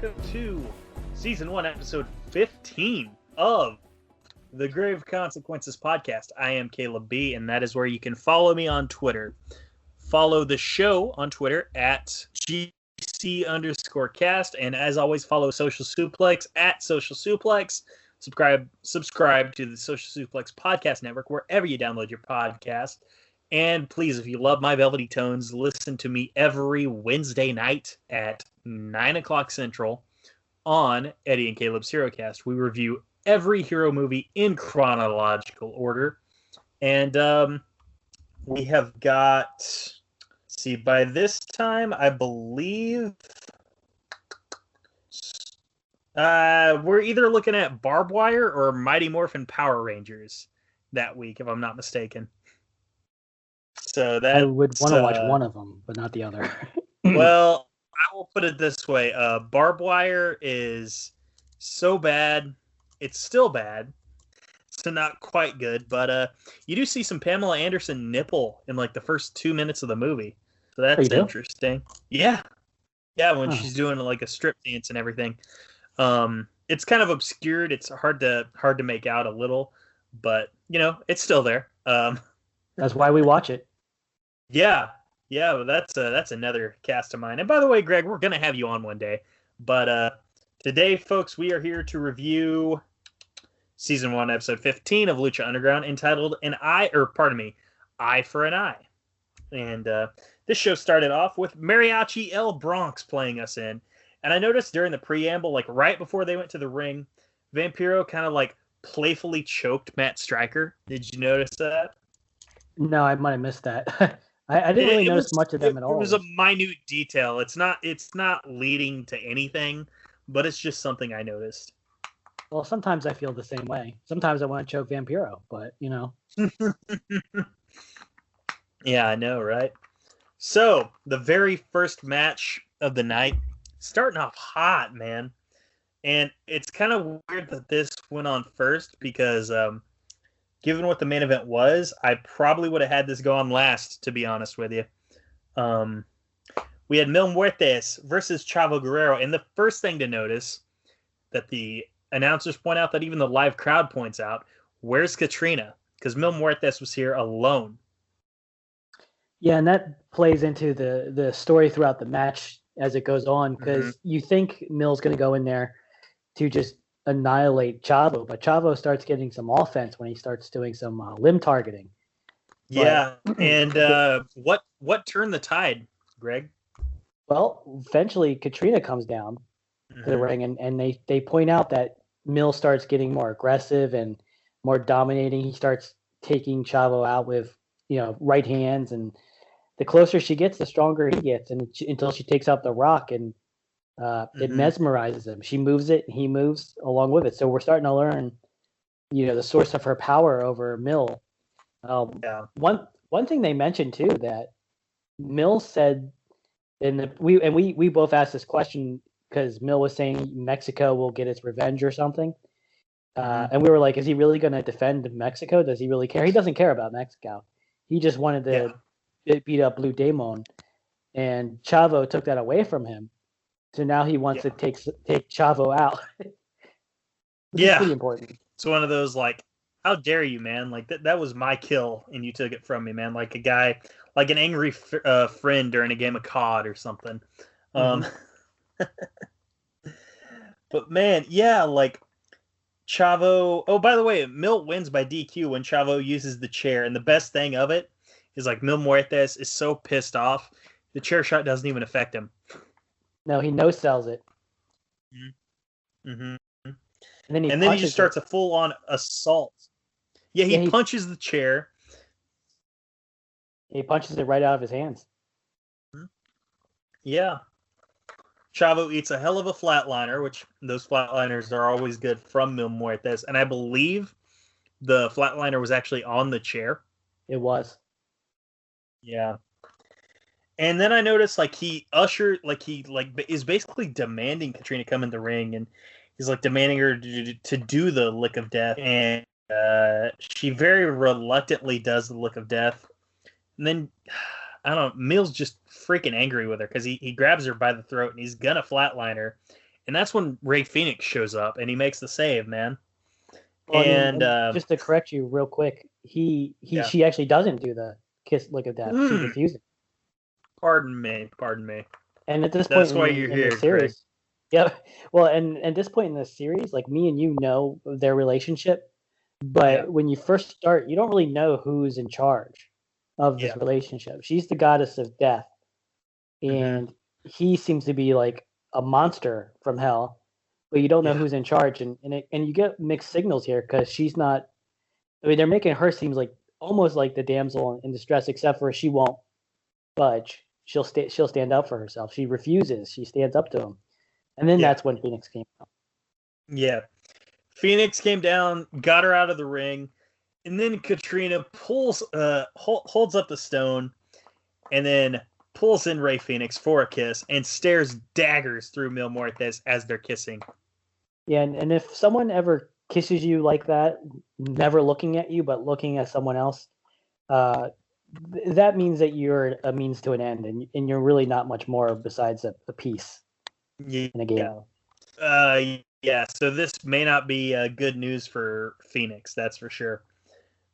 welcome to Season 1, Episode 15 of the Grave Consequences Podcast. I am Caleb B, and that is where you can follow me on Twitter. Follow the show on Twitter at GC_cast, and as always, follow Social Suplex at Social Suplex. Subscribe to the Social Suplex Podcast Network wherever you download your podcast. And please, if you love my velvety tones, listen to me every Wednesday night at 9 o'clock Central on Eddie and Caleb's HeroCast. We review every hero movie in chronological order. And we have got, see, by this time, I believe we're either looking at Barbed Wire or Mighty Morphin Power Rangers that week, if I'm not mistaken. So that I would want to watch one of them, but not the other. Well, I will put it this way. Barbed Wire is so bad. It's still bad. So not quite good. But you do see some Pamela Anderson nipple in like the first 2 minutes of the movie. So that's interesting. Yeah. Yeah, when she's doing like a strip dance and everything. It's kind of obscured. It's hard to make out a little. But, you know, it's still there. That's why we watch it. Yeah, well, that's another cast of mine. And by the way, Greg, we're gonna have you on one day. But today, folks, we are here to review Season 1, Episode 15 of Lucha Underground, entitled Eye for an Eye. And this show started off with Mariachi El Bronx playing us in. And I noticed during the preamble, like right before they went to the ring, Vampiro kind of like playfully choked Matt Stryker. Did you notice that? No, I might have missed that. I didn't really notice much of them at all. It was a minute detail. It's not leading to anything, but it's just something I noticed. Well, sometimes I feel the same way. Sometimes I want to choke Vampiro, but, you know. Yeah, I know, right? So, the very first match of the night, starting off hot, man. And it's kind of weird that this went on first because given what the main event was, I probably would have had this go on last, to be honest with you. We had Mil Muertes versus Chavo Guerrero, and the first thing to notice that the announcers point out, that even the live crowd points out, where's Katrina? Because Mil Muertes was here alone. Yeah, and that plays into the story throughout the match as it goes on, because you think Mil's going to go in there to just annihilate Chavo, but Chavo starts getting some offense when he starts doing some limb targeting. Yeah, and what turned the tide, Greg? Well, eventually Katrina comes down to the ring, and they point out that Mil starts getting more aggressive and more dominating. He starts taking Chavo out with, you know, right hands, and the closer she gets, the stronger he gets, and until she takes out the rock, and it mesmerizes him. She moves it, and he moves along with it. So we're starting to learn, you know, the source of her power over Mil. One thing they mentioned too, that Mil said, we both asked this question because Mil was saying Mexico will get its revenge or something, and we were like, is he really going to defend Mexico? Does he really care? He doesn't care about Mexico. He just wanted to beat up Blue Demon, and Chavo took that away from him. So now he wants to take Chavo out. It's pretty important. It's one of those, like, how dare you, man? Like, that was my kill, and you took it from me, man. Like a guy, like an angry friend during a game of COD or something. But, man, yeah, like, Chavo... Oh, by the way, Mil wins by DQ when Chavo uses the chair, and the best thing of it is, like, Mil Muertes is so pissed off, the chair shot doesn't even affect him. No, he no-sells it. And then he just starts a full-on assault. Yeah, he punches the chair. He punches it right out of his hands. Yeah. Chavo eats a hell of a flatliner, which those flatliners are always good from Mil Muertes. And I believe the flatliner was actually on the chair. It was. Yeah. And then I noticed, like, he is basically demanding Katrina come in the ring, and he's, like, demanding her to do the lick of death, and she very reluctantly does the lick of death. And then, I don't know, Mil's just freaking angry with her, because he grabs her by the throat, and he's gonna flatline her, And that's when Ray Phoenix shows up and he makes the save, man. Well, I mean, And and just to correct you real quick, yeah. she actually doesn't do the kiss look of death. She refuses. Pardon me. And at this point That's why you're in the here, Craig. series, yeah. Well, and at this point in the series, like me and you know their relationship, but when you first start, you don't really know who's in charge of this relationship. She's the goddess of death, and he seems to be like a monster from hell, but you don't know who's in charge, and you get mixed signals here because she's not. I mean, they're making her seems like almost like the damsel in distress, except for she won't budge. She'll stand up for herself. She refuses. She stands up to him, and then that's when Phoenix came out. Yeah, Phoenix came down, got her out of the ring, and then Katrina holds up the stone, and then pulls in Ray Phoenix for a kiss and stares daggers through Mil Muertes as they're kissing. Yeah, and if someone ever kisses you like that, never looking at you but looking at someone else, that means that you're a means to an end, and you're really not much more besides a piece in a game. Yeah. So this may not be good news for Phoenix, that's for sure.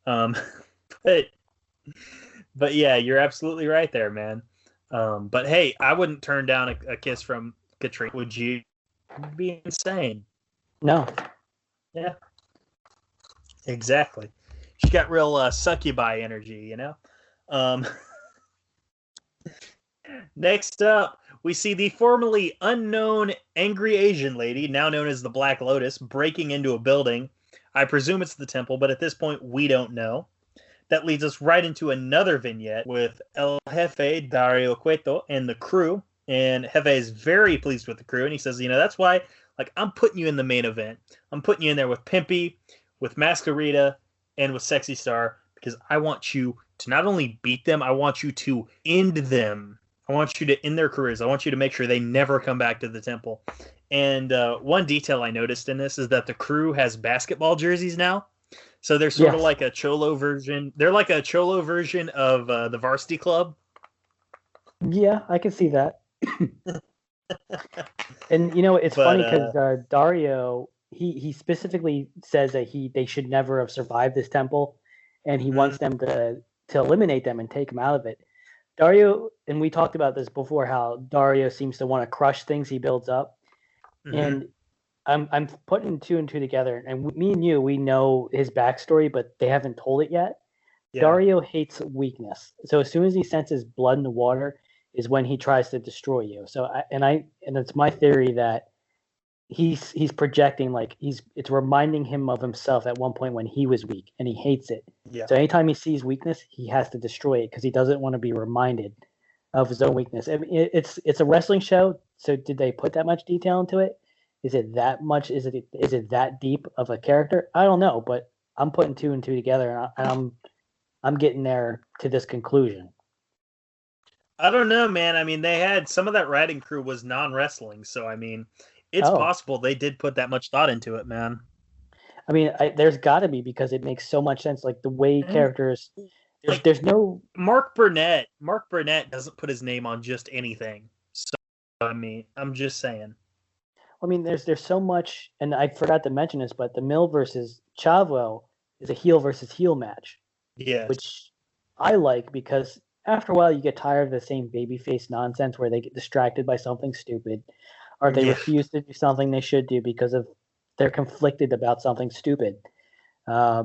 But yeah, you're absolutely right there, man. But hey, I wouldn't turn down a kiss from Katrina. Would you? It'd be insane. No. Yeah. Exactly. She got real succubi energy, you know? Next up, we see the formerly unknown angry Asian lady, now known as the Black Lotus, breaking into a building. I presume it's the temple, but at this point, we don't know. That leads us right into another vignette with El Jefe, Dario Cueto, and the crew. And Jefe is very pleased with the crew, and he says, that's why I'm putting you in the main event. I'm putting you in there with Pimpy, with Masquerita, and with Sexy Star, because I want you to not only beat them, I want you to end them. I want you to end their careers. I want you to make sure they never come back to the temple. And one detail I noticed in this is that the crew has basketball jerseys now. So they're sort of like a Cholo version. They're like a Cholo version of the Varsity Club. Yeah, I can see that. And it's funny because Dario, he specifically says that they should never have survived this temple, and he wants them to eliminate them and take them out of it. Dario, and we talked about this before, how Dario seems to want to crush things he builds up, and I'm putting two and two together. And me and you, we know his backstory, but they haven't told it yet. Yeah. Dario hates weakness, so as soon as he senses blood in the water, is when he tries to destroy you. So and it's my theory that he's projecting like it's reminding him of himself at one point when he was weak and he hates it. Yeah. So anytime he sees weakness, he has to destroy it because he doesn't want to be reminded of his own weakness. I mean, it's a wrestling show, so did they put that much detail into it? Is it that much? Is it that deep of a character? I don't know, but I'm putting two and two together, and I'm getting there to this conclusion. I don't know, man. I mean, they had some of that writing crew was non-wrestling, so I mean, it's possible they did put that much thought into it, man. I mean, there's got to be, because it makes so much sense. Like the way characters, there's no Mark Burnett. Mark Burnett doesn't put his name on just anything. So I mean, I'm just saying. I mean, there's so much, and I forgot to mention this, but the Mil versus Chavo is a heel versus heel match. Yeah, which I like because after a while you get tired of the same babyface nonsense where they get distracted by something stupid, or they refuse to do something they should do because they're conflicted about something stupid. I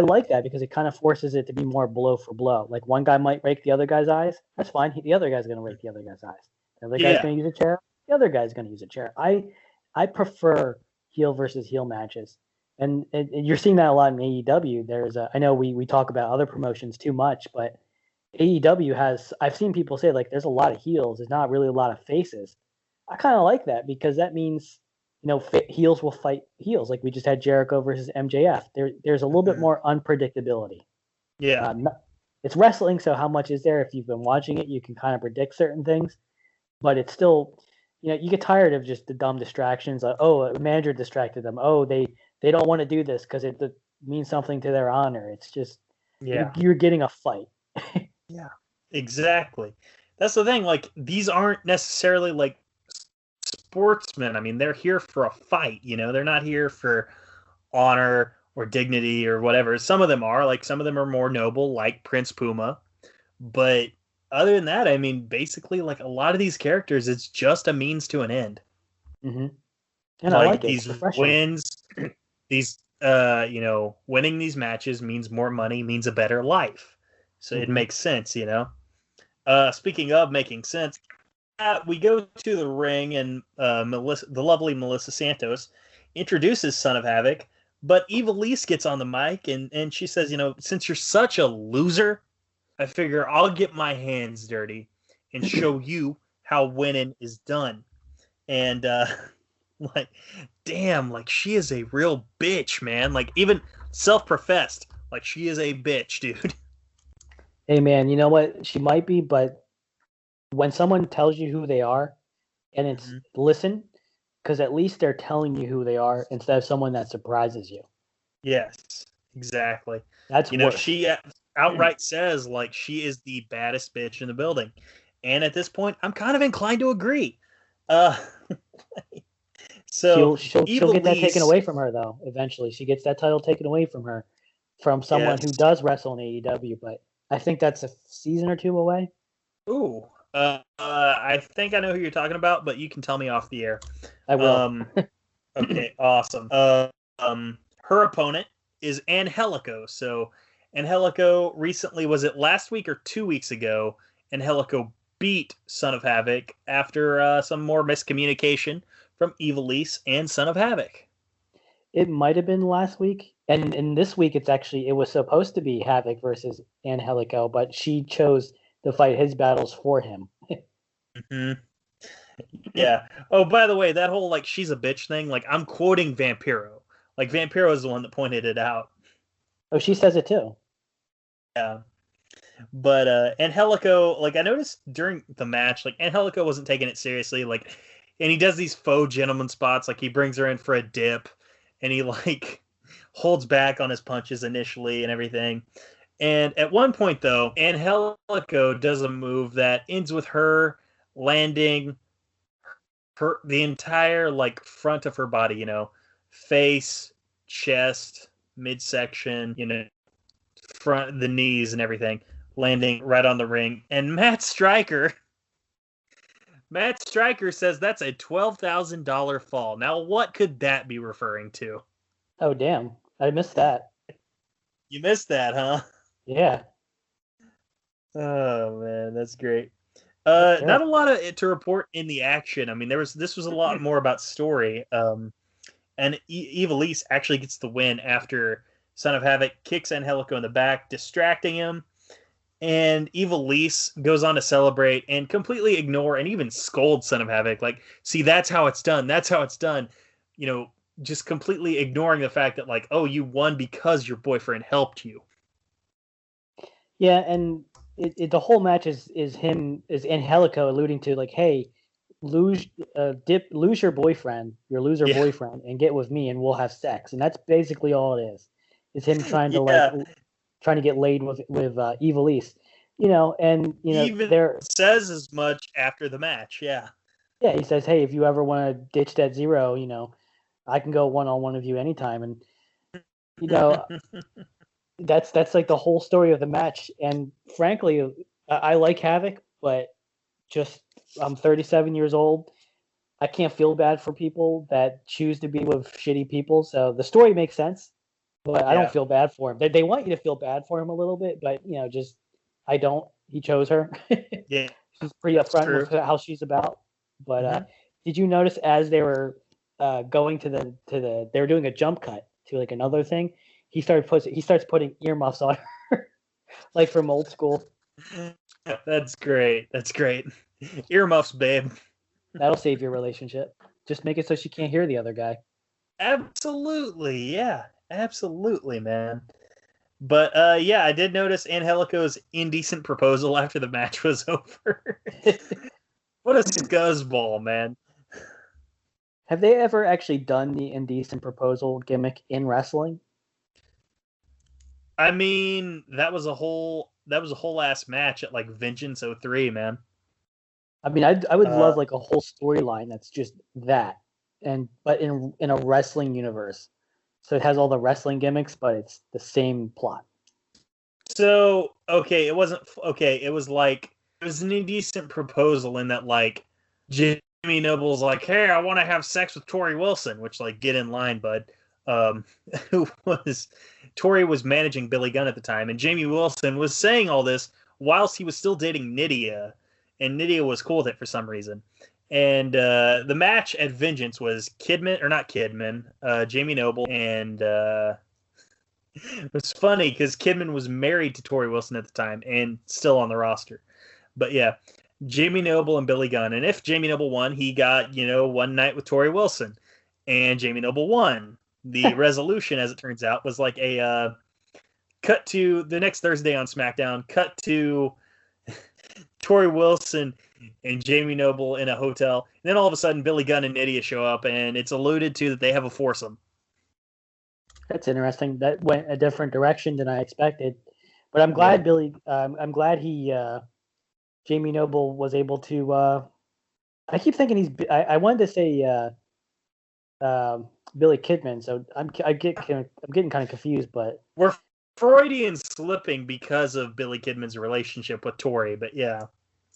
like that because it kind of forces it to be more blow for blow. Like one guy might rake the other guy's eyes, that's fine. The other guy's going to rake the other guy's eyes. The other guy's going to use a chair. The other guy's going to use a chair. I prefer heel versus heel matches. And you're seeing that a lot in AEW. I know we talk about other promotions too much, but AEW I've seen people say like there's a lot of heels. There's not really a lot of faces. I kind of like that because that means, heels will fight heels. Like we just had Jericho versus MJF. There's a little bit more unpredictability. Yeah. It's wrestling, so how much is there? If you've been watching it, you can kind of predict certain things, but it's still, you get tired of just the dumb distractions. Like, a manager distracted them. They don't want to do this because it means something to their honor. It's just, you're getting a fight. Yeah, exactly. That's the thing. Like, these aren't necessarily like sportsmen. I mean, they're here for a fight, you know. They're not here for honor or dignity or whatever. Some of them are, like some of them are more noble, like Prince Puma. But other than that, I mean, basically, like a lot of these characters, it's just a means to an end. Mm-hmm. And I Like like it. It's these refreshing. wins, these winning these matches means more money, means a better life. So it Mm-hmm. makes sense, you know. Speaking of making sense, we go to the ring and the lovely Melissa Santos introduces Son of Havoc, but Evilise gets on the mic and she says, you know, since you're such a loser, I figure I'll get my hands dirty and show you how winning is done. And like, damn, like she is a real bitch, man. Like even self-professed, like she is a bitch, dude. Hey, man, you know what? She might be, but when someone tells you who they are, and it's Mhm. listen, because at least they're telling you who they are instead of someone that surprises you. Yes, exactly. That's You know, worse. she outright says like she is the baddest bitch in the building, and at this point, I'm kind of inclined to agree. Uh, so She'll get that taken Evilise, away from her though. Eventually, she gets that title taken away from her from someone who yes. does wrestle in AEW. But I think that's a season or two away. Ooh, I think I know who you're talking about, but you can tell me off the air. I will. Um, okay, awesome. Her opponent is Angelico. So Angelico recently, was it last week or 2 weeks ago? Angelico beat Son of Havoc after some more miscommunication from Evilise and Son of Havoc. It might have been last week, and this week it was supposed to be Havoc versus Angelico, but she chose to fight his battles for him. Hmm. Yeah. Oh, by the way, that whole like she's a bitch thing, like I'm quoting Vampiro. Like Vampiro is the one that pointed it out. Oh, she says it too. Yeah. But Angelico, like I noticed during the match, like Angelico wasn't taking it seriously, like, and he does these faux gentleman spots, like he brings her in for a dip, and he like holds back on his punches initially and everything. And at one point though, Angelico does a move that ends with her landing the entire like front of her body, you know, face, chest, midsection, you know, front, the knees and everything, landing right on the ring. And Matt Stryker says that's a $12,000 fall. Now, what could that be referring to? Oh, damn. I missed that. You missed that, huh? Yeah. Oh man, that's great. That's Not a terrible. lot of it to report in the action. I mean, this was a lot more about story. And Evilise actually gets the win after Son of Havoc kicks Angelico in the back, distracting him. And Evilise goes on to celebrate and completely ignore and even scold Son of Havoc. Like, see, that's how it's done. That's how it's done. You know, just completely ignoring the fact that, like, oh, you won because your boyfriend helped you. Yeah, and the whole match is Angelico alluding to like, hey, lose your boyfriend, your loser Yeah. boyfriend, and get with me, and we'll have sex. And that's basically all it is. Is him trying to Yeah. trying to get laid with Evilise, and He even they're says as much after the match. Yeah. yeah. He says, hey, if you ever want to ditch that zero, I can go one on one with you anytime, and you know that's like the whole story of the match. And frankly, I like Havoc, but just I'm 37 years old. I can't feel bad for people that choose to be with shitty people. So the story makes sense, but I don't Yeah. feel bad for him. They want you to feel bad for him a little bit, but just I don't. He chose her. Yeah. She's pretty That's upfront with true. how she's about. But Hmm. did you notice as they were going they were doing a jump cut to like another thing? He starts putting earmuffs on her, like from old school. That's great. That's great. Earmuffs, babe. That'll save your relationship. Just make it so she can't hear the other guy. Absolutely. Yeah. Absolutely, man. But yeah, I did notice Angelico's indecent proposal after the match was over. What a scuzzball, man. Have they ever actually done the indecent proposal gimmick in wrestling? I mean, that was a whole ass match at like Vengeance '03, man. I mean, I would Uh, love like a whole storyline that's just that, but in a wrestling universe, so it has all the wrestling gimmicks, but it's the same plot. so okay, it wasn't okay. It was like it was an indecent proposal in that like Jimmy Noble's like, hey, I want to have sex with Tori Wilson, which like get in line, bud. Um, who was Tori was managing Billy Gunn at the time, and Jamie Wilson was saying all this whilst he was still dating Nydia, and Nydia was cool with it for some reason. And the match at Vengeance was Kidman or not Kidman, Jamie Noble, and it was funny because Kidman was married to Tori Wilson at the time and still on the roster. But yeah, Jamie Noble and Billy Gunn. And if Jamie Noble won, he got, one night with Tori Wilson. And Jamie Noble won. The resolution, as it turns out, was like a cut to the next Thursday on SmackDown, cut to Tori Wilson and Jamie Noble in a hotel. And then all of a sudden, Billy Gunn and Nydia show up, and it's alluded to that they have a foursome. That's interesting. That went a different direction than I expected. But I'm glad I'm glad he Jamie Noble was able to. I keep thinking I wanted to say Billy Kidman, so I'm getting kind of confused. But we're Freudian slipping because of Billy Kidman's relationship with Tori. But yeah.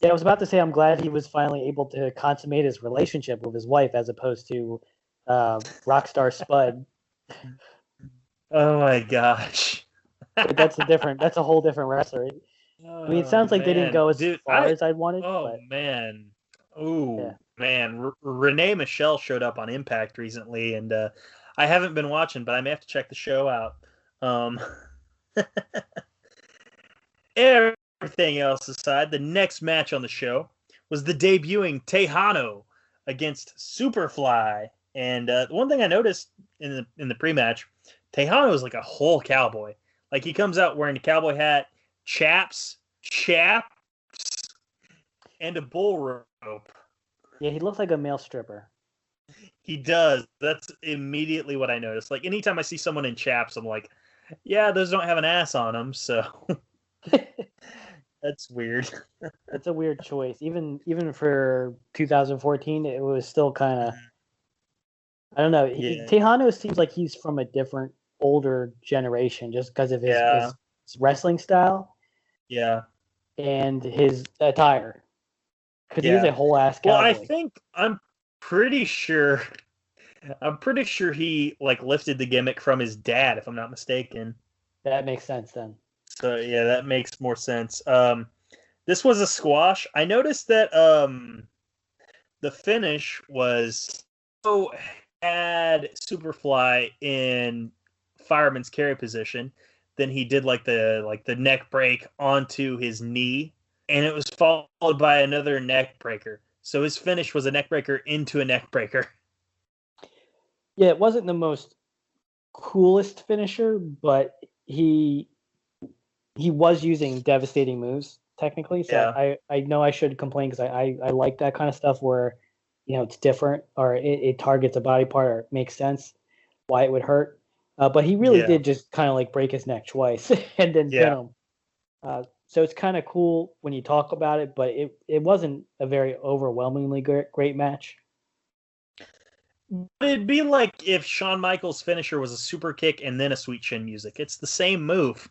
Yeah, I was about to say I'm glad he was finally able to consummate his relationship with his wife as opposed to Rockstar Spud. Oh my gosh. But that's a whole different wrestler. I mean, it sounds like they didn't go as far as I wanted. Oh, man. Ooh, yeah. Man. Renee Michelle showed up on Impact recently, and I haven't been watching, but I may have to check the show out. Everything else aside, the next match on the show was the debuting Tejano against Superfly. And one thing I noticed in the pre-match, Tejano is like a whole cowboy. Like he comes out wearing a cowboy hat, chaps, and a bull rope. Yeah, he looks like a male stripper. He does. That's immediately what I noticed. Like anytime I see someone in chaps, I'm like, yeah, those don't have an ass on them, so that's weird. It's a weird choice. Even for 2014, it was still kind of. I don't know. Yeah. Tejano seems like he's from a different, older generation, just because of his wrestling style. Yeah. And his attire. Because he's a whole ass cowboy. Well, I'm pretty sure he like lifted the gimmick from his dad, if I'm not mistaken. That makes sense then. So yeah, that makes more sense. This was a squash. I noticed that the finish was had Superfly in fireman's carry position. Then he did like the neck break onto his knee, and it was followed by another neck breaker. So his finish was a neck breaker into a neck breaker. Yeah, it wasn't the most coolest finisher, but he was using devastating moves technically. So I know I should complain because I like that kind of stuff where it's different or it targets a body part or it makes sense why it would hurt. But he really did just kind of like break his neck twice and then pin him. So it's kind of cool when you talk about it, but it wasn't a very overwhelmingly great match. It'd be like if Shawn Michaels' finisher was a super kick and then a sweet chin music. It's the same move.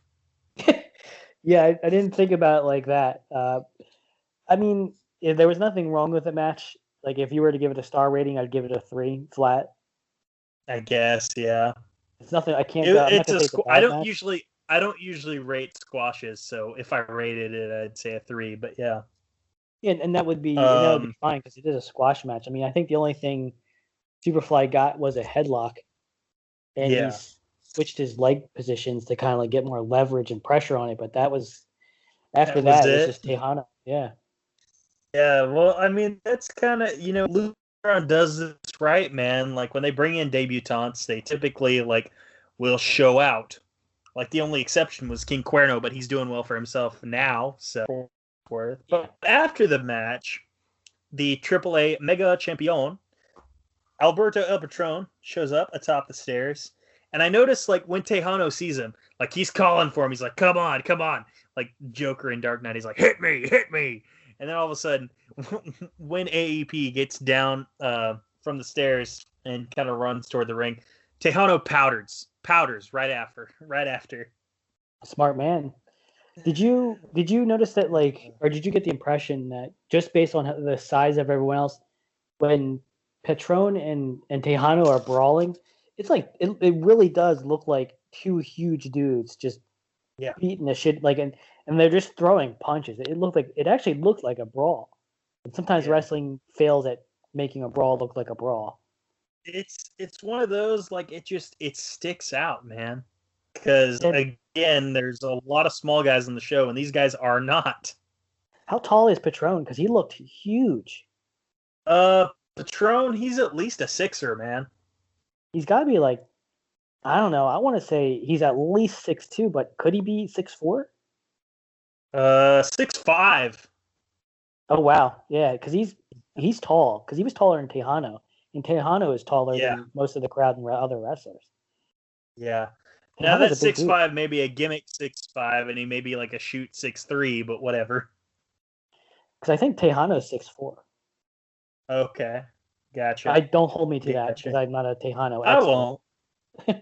Yeah, I didn't think about it like that. I mean, if there was nothing wrong with the match. Like if you were to give it a star rating, I'd give it a 3 flat. I guess, yeah. It's nothing. I can't. I don't usually rate squashes, so if I rated it, I'd say a 3. But yeah. Yeah, and that would be fine because it is a squash match. I mean, I think the only thing Superfly got was a headlock, and he switched his leg positions to kind of like get more leverage and pressure on it. But that was it was just Tejano. Yeah. Yeah, well, I mean, that's kind of, Lucharon does this right, man. Like, when they bring in debutantes, they typically, like, will show out. Like, the only exception was King Cuerno, but he's doing well for himself now, so forth. But after the match, the AAA Mega Champion, Alberto El Patron, shows up atop the stairs. And I noticed, like, when Tejano sees him, like, he's calling for him. He's like, come on. Like Joker in Dark Knight. He's like, hit me. And then all of a sudden, when AEP gets down from the stairs and kind of runs toward the ring, Tejano powders right after. Smart man. Did you notice that, like, or did you get the impression that just based on the size of everyone else, when Patron and Tejano are brawling, it's like it really does look like two huge dudes just beating the shit, like, and they're just throwing punches. It actually looked like a brawl. And sometimes wrestling fails at making a brawl look like a brawl. It's one of those, like, it sticks out, man. Because again, there's a lot of small guys on the show, and these guys are not. How tall is Patron? Because he looked huge. Patron, he's at least a 6'er, man. He's got to be like, I don't know. I want to say he's at least 6'2", but could he be 6'4"? 6'5". Oh wow, yeah, because he's tall. Because he was taller than Tejano, and Tejano is taller than most of the crowd and other wrestlers. Yeah. Now that's 6'5", maybe a gimmick 6'5", and he may be like a shoot 6'3", but whatever. Because I think Tejano is 6'4". Okay, gotcha. I don't hold me to that because I'm not a Tejano expert. I won't.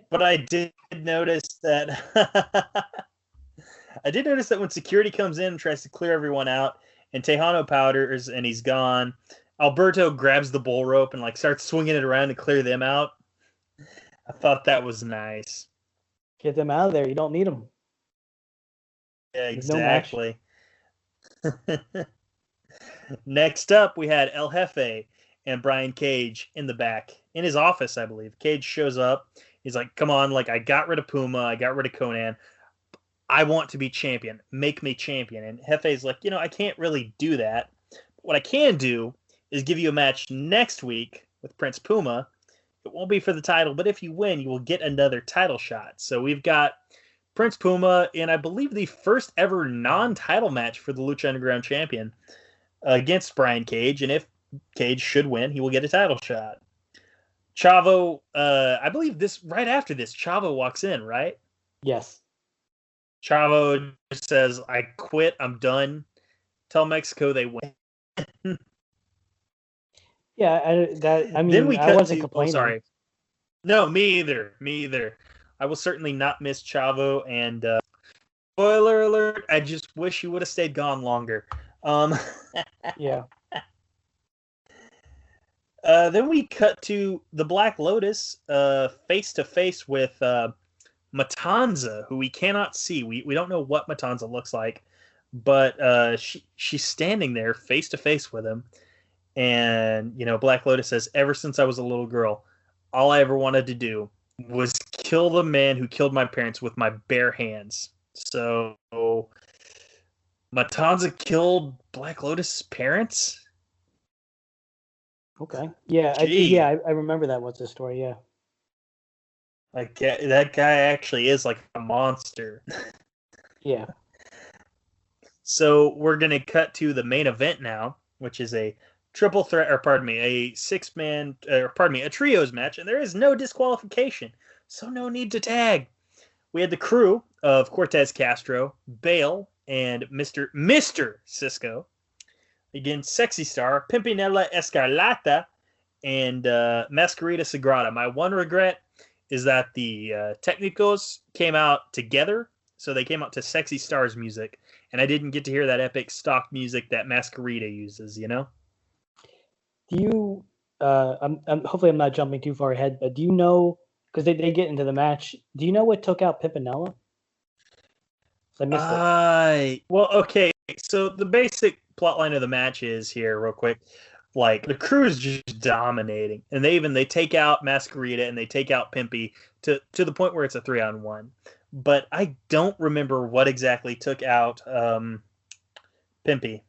But I did notice that. I did notice that when security comes in and tries to clear everyone out, and Tejano powders and he's gone, Alberto grabs the bull rope and like starts swinging it around to clear them out. I thought that was nice. Get them out of there. You don't need them. Yeah, exactly. Next up, we had El Jefe and Brian Cage in the back in his office, I believe. Cage shows up. He's like, "Come on, like, I got rid of Puma, I got rid of Conan. I want to be champion. Make me champion." And Jefe's like, I can't really do that. What I can do is give you a match next week with Prince Puma. It won't be for the title, but if you win, you will get another title shot. So we've got Prince Puma in, I believe, the first ever non-title match for the Lucha Underground champion against Brian Cage. And if Cage should win, he will get a title shot. Chavo, I believe right after this, Chavo walks in, right? Yes. Chavo says, "I quit. I'm done. Tell Mexico they win." Yeah, I wasn't complaining. Sorry. No, me either. I will certainly not miss Chavo. And spoiler alert, I just wish he would have stayed gone longer. Yeah. Then we cut to the Black Lotus face to face with Matanza, who we cannot see. We don't know what Matanza looks like, but she's standing there face to face with him. And, Black Lotus says, "Ever since I was a little girl, all I ever wanted to do was kill the man who killed my parents with my bare hands." So Matanza killed Black Lotus' parents? Okay. Yeah, I remember that was the story, yeah. Like, that guy actually is like a monster. Yeah. So we're going to cut to the main event now, which is a triple threat, a a trios match, and there is no disqualification, so no need to tag. We had the crew of Cortez Castro, Bale, and Mr. Cisco against Sexy Star, Pimpinella Escarlata, and Masquerita Sagrada. My one regret is that the Technicos came out together, so they came out to Sexy Star's music, and I didn't get to hear that epic stock music that Masquerita uses, Do you, hopefully I'm not jumping too far ahead, but do you know, because they get into the match, do you know what took out Pimpinella? I missed it. Well, okay, so the basic plotline of the match is here, real quick. Like, the crew is just dominating, and they take out Masquerita and they take out Pimpy to the point where it's a 3-on-1. But I don't remember what exactly took out Pimpy. I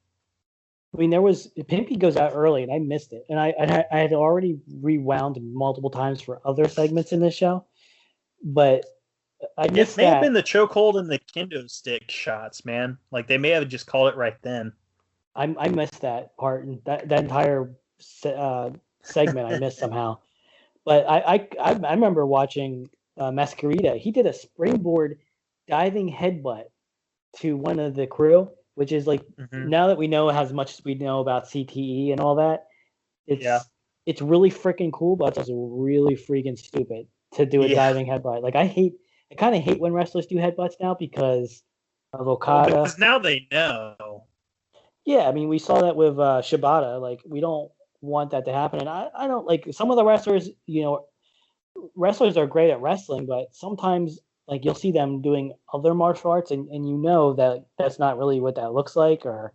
mean, Pimpy goes out early, and I missed it, and I had already rewound multiple times for other segments in this show, but I missed that. It may have been the chokehold and the kendo stick shots, man. Like, they may have just called it right then. I missed that part, and that entire segment I missed somehow. But I remember watching Masquerita. He did a springboard diving headbutt to one of the crew, which is like now that we know as much as we know about CTE and all that, it's really freaking cool, but it's also really freaking stupid to do a diving headbutt. Like I kind of hate when wrestlers do headbutts now because of Okada. Well, because now they know. Yeah, I mean, we saw that with Shibata. Like, we don't want that to happen. And I don't like some of the wrestlers, wrestlers are great at wrestling, but sometimes, like, you'll see them doing other martial arts and you know that that's not really what that looks like or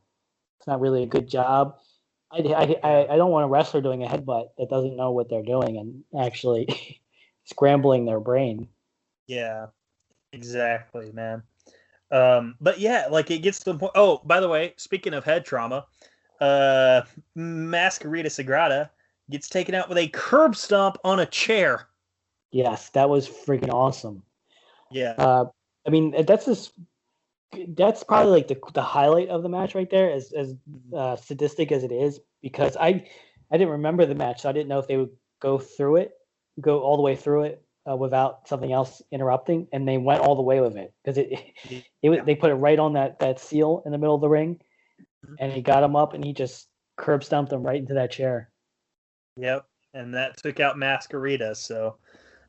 it's not really a good job. I don't want a wrestler doing a headbutt that doesn't know what they're doing and actually scrambling their brain. Yeah, exactly, man. But yeah, like it gets to the point. Oh, by the way, speaking of head trauma, Masquerita Sagrada gets taken out with a curb stomp on a chair. Yes, that was freaking awesome. Yeah. I mean, that's probably like the highlight of the match right there, as sadistic as it is, because I didn't remember the match, so I didn't know if they would go all the way through it without something else interrupting, and they went all the way with it because they put it right on that seal in the middle of the ring, and he got him up and he just curb stomped him right into that chair. Yep, and that took out Masquerita, so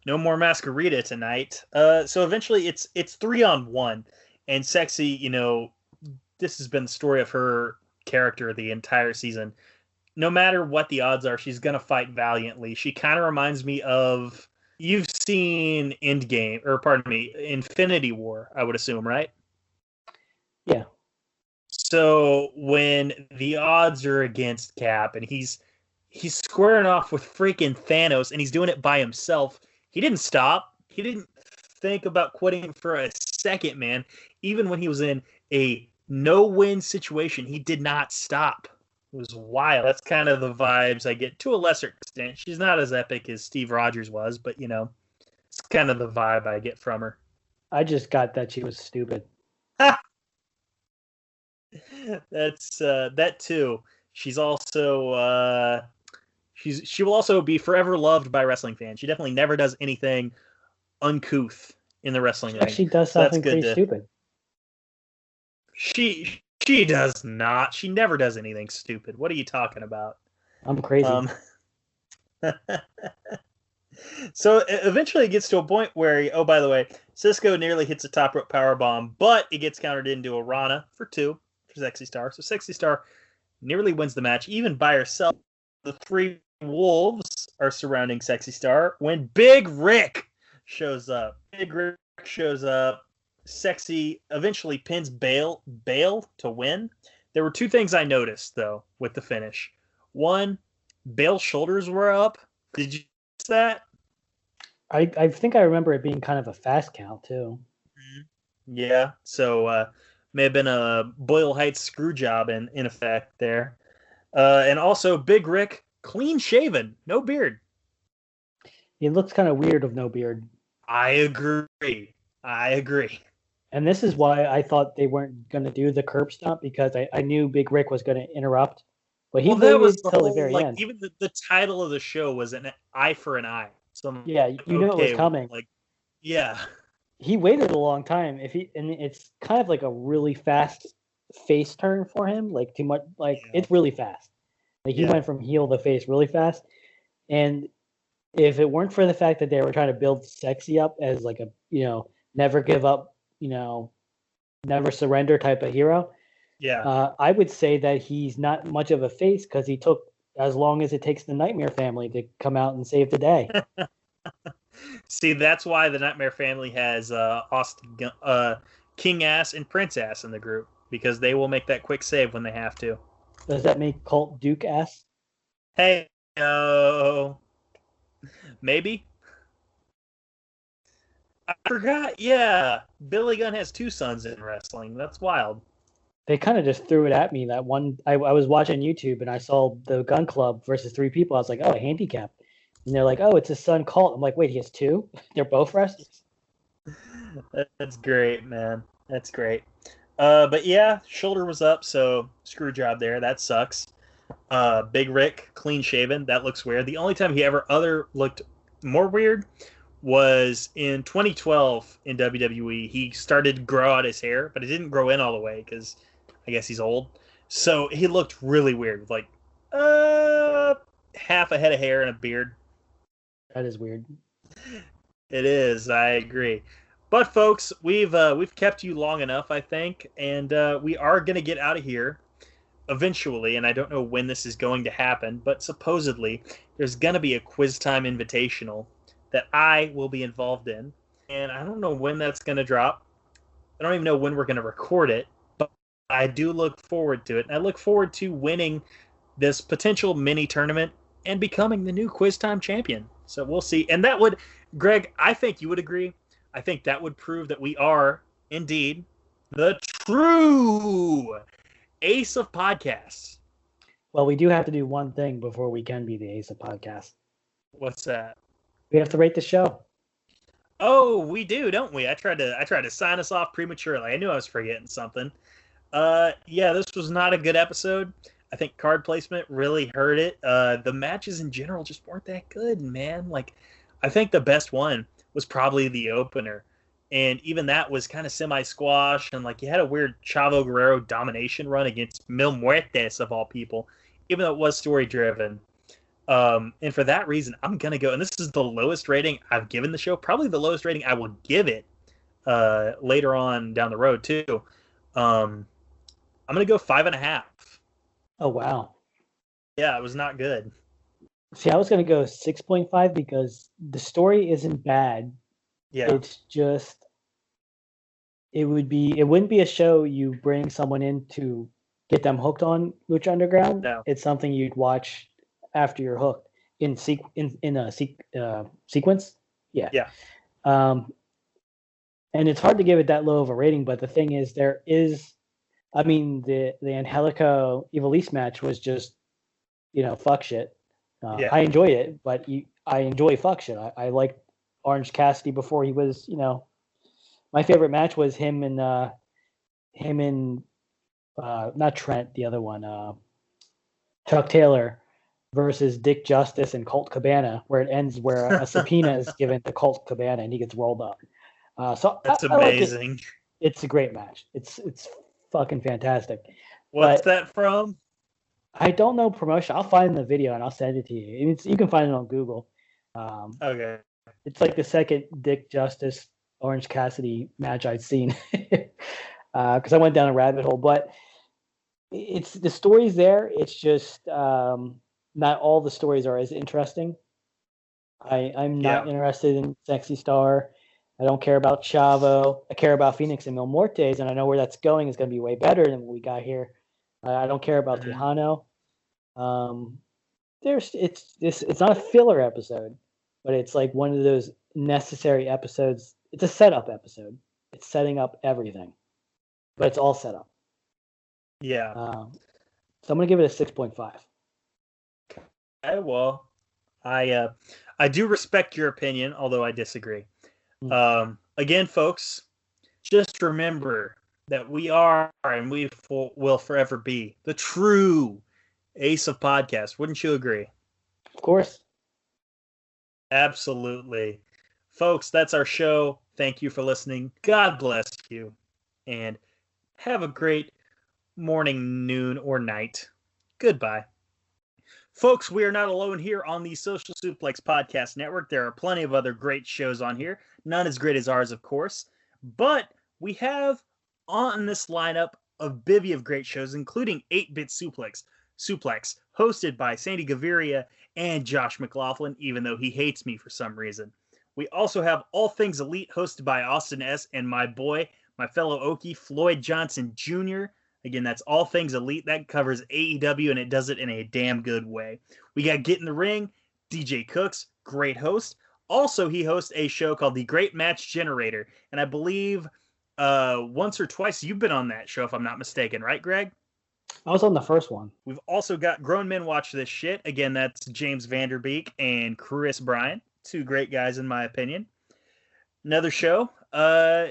no more Masquerita tonight. So eventually it's 3-on-1, and Sexy, this has been the story of her character the entire season. No matter what the odds are, she's gonna fight valiantly. She kind of reminds me of, you've seen Infinity War, I would assume, right? Yeah. So when the odds are against Cap and he's squaring off with freaking Thanos and he's doing it by himself, he didn't stop. He didn't think about quitting for a second, man. Even when he was in a no-win situation, he did not stop. It was wild. That's kind of the vibes I get to a lesser extent. She's not as epic as Steve Rogers was, but it's kind of the vibe I get from her. I just got that she was stupid. That's that too. She's also she will also be forever loved by wrestling fans. She definitely never does anything uncouth in the wrestling ring. She does something pretty stupid. She does not. She never does anything stupid. What are you talking about? I'm crazy. So eventually it gets to a point where, oh, by the way, Cisco nearly hits a top rope powerbomb, but it gets countered into a Rana for 2 for Sexy Star. So Sexy Star nearly wins the match, even by herself. The 3 wolves are surrounding Sexy Star when Big Ryck shows up. Big Ryck shows up. Sexy eventually pins Bale to win. There were 2 things I noticed, though, with the finish. One, Bale's shoulders were up. Did you notice that? I think I remember it being kind of a fast count, too. Yeah, so may have been a Boyle Heights screw job in effect there. And also, Big Ryck, clean shaven, no beard. He looks kind of weird with no beard. I agree. And this is why I thought they weren't going to do the curb stomp, because I knew Big Ryck was going to interrupt. But he waited until the very end. Even the title of the show was an eye for an eye. So yeah, it was coming. Yeah. He waited a long time. And it's kind of like a really fast face turn for him. Like too much. It's really fast. Like he went from heel to face really fast. And if it weren't for the fact that they were trying to build Sexy up as like a never give up, never surrender type of hero. Yeah. I would say that he's not much of a face because he took as long as it takes the Nightmare family to come out and save the day. See, that's why the Nightmare family has Austin, King Ass and Prince Ass in the group, because they will make that quick save when they have to. Does that make Colt Duke Ass? Hey, no. Maybe. I forgot. Yeah, Billy Gunn has 2 sons in wrestling. That's wild. They kind of just threw it at me that one. I was watching YouTube and I saw the Gun Club versus 3 people. I was like, oh, a handicap. And they're like, oh, it's his son Colt. I'm like, wait, he has 2? They're both wrestlers? That's great, man. That's great. But yeah, shoulder was up, so screw job there. That sucks. Big Ryck, clean shaven. That looks weird. The only time he ever looked more weird was in 2012 in WWE. He started to grow out his hair, but it didn't grow in all the way because I guess he's old. So he looked really weird with like half a head of hair and a beard. That is weird. It is. I agree. But folks, we've kept you long enough, I think, and we are gonna get out of here eventually. And I don't know when this is going to happen, but supposedly there's gonna be a quiz time invitational that I will be involved in, and I don't know when that's gonna drop. I don't even know when we're gonna record it, but I do look forward to it. And I look forward to winning this potential mini tournament and becoming the new quiz time champion. So we'll see. And that would, Greg, I think you would agree. I think that would prove that we are indeed the true ace of podcasts. Well, we do have to do one thing before we can be the ace of podcast. What's that? We have to rate the show. Oh, we do, don't we? I tried to sign us off prematurely. I knew I was forgetting something. Yeah, this was not a good episode. I think card placement really hurt it. The matches in general just weren't that good, man. Like, I think the best one was probably the opener. And even that was kind of semi-squash. And, like, you had a weird Chavo Guerrero domination run against Mil Muertes, of all people, even though it was story-driven. And for that reason, I'm going to go. And this is the lowest rating I've given the show. Probably the lowest rating I will give it later on down the road, too. I'm going to go 5.5. Oh, wow. Yeah, it was not good. See, I was going to go 6.5 because the story isn't bad. Yeah. It's just, it wouldn't be a show you bring someone in to get them hooked on Lucha Underground. No. It's something you'd watch after you're hooked in a sequence. Yeah. Yeah. And it's hard to give it that low of a rating, but the thing is, the Angelico Ivelisse match was just, fuck shit. Yeah. I enjoyed it, but I enjoy fuck shit. I like Orange Cassidy before he was, my favorite match was him and not Trent, the other one, Chuck Taylor versus Dick Justice and Colt Cabana, where it ends where a subpoena is given to Colt Cabana and he gets rolled up. So that's I amazing. like it. It's a great match. It's fucking fantastic. What's that from? I don't know promotion. I'll find the video and I'll send it to you. You can find it on Google. Okay. It's like the second Dick Justice Orange Cassidy match I'd seen because I went down a rabbit hole. But it's the story's there. It's just not all the stories are as interesting. I'm not interested in Sexy Star. I don't care about Chavo. I care about Phoenix and Mil Muertes, and I know where that's going is going to be way better than what we got here. I don't care about Tejano. It's not a filler episode, but it's like one of those necessary episodes. It's a setup episode. It's setting up everything, but it's all set up. Yeah. So I'm gonna give it a 6.5. Okay, well, I do respect your opinion, although I disagree. Again, folks, just remember that we are and we will forever be the true ace of podcasts. Wouldn't you agree? Of course. Absolutely. Folks, that's our show. Thank you for listening. God bless you. And have a great morning, noon, or night. Goodbye. Folks, we are not alone here on the Social Suplex Podcast Network. There are plenty of other great shows on here. None as great as ours, of course. But we have on this lineup a bevy of great shows, including 8-Bit Suplex, hosted by Sandy Gaviria and Josh McLaughlin, even though he hates me for some reason. We also have All Things Elite, hosted by Austin S. and my boy, my fellow Okie, Floyd Johnson Jr. Again, that's All Things Elite. That covers AEW, and it does it in a damn good way. We got Get in the Ring, DJ Cooks, great host. Also, he hosts a show called The Great Match Generator, and I believe once or twice you've been on that show, if I'm not mistaken, right, Greg? I was on the first one. We've also got Grown Men Watch This Shit. Again, that's James Vanderbeek and Chris Bryan. Two great guys, in my opinion. Another show,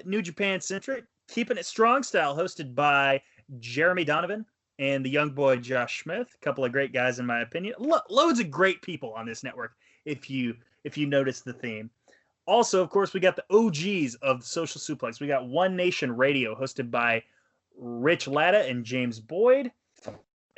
New Japan Centric, Keeping It Strong Style, hosted by Jeremy Donovan and the young boy Josh Smith. A couple of great guys, in my opinion. Loads of great people on this network, if you notice the theme. Also, of course, we got the OGs of Social Suplex. We got One Nation Radio, hosted by Rich Latta and James Boyd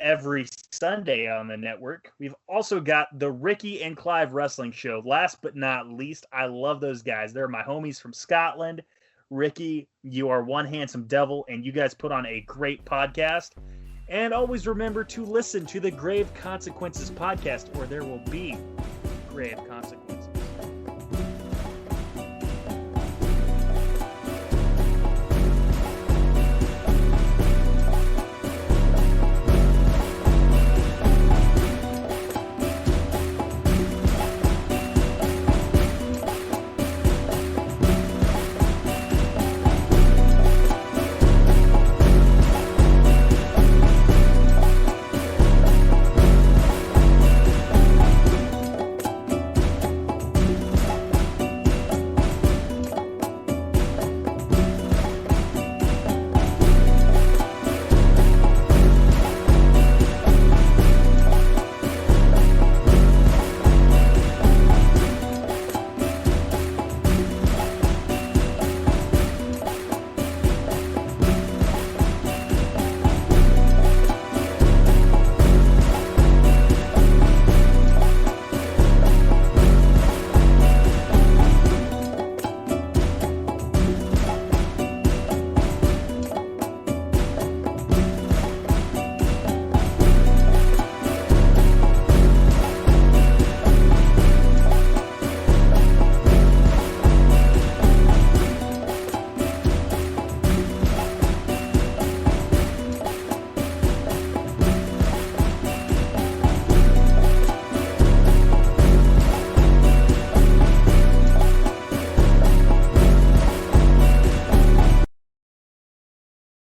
every Sunday on the network. We've also got the Ricky and Clive Wrestling Show. Last but not least, I love those guys. They're my homies from Scotland. Ricky, you are one handsome devil, and you guys put on a great podcast. And always remember to listen to the Grave Consequences podcast, or there will be grave consequences.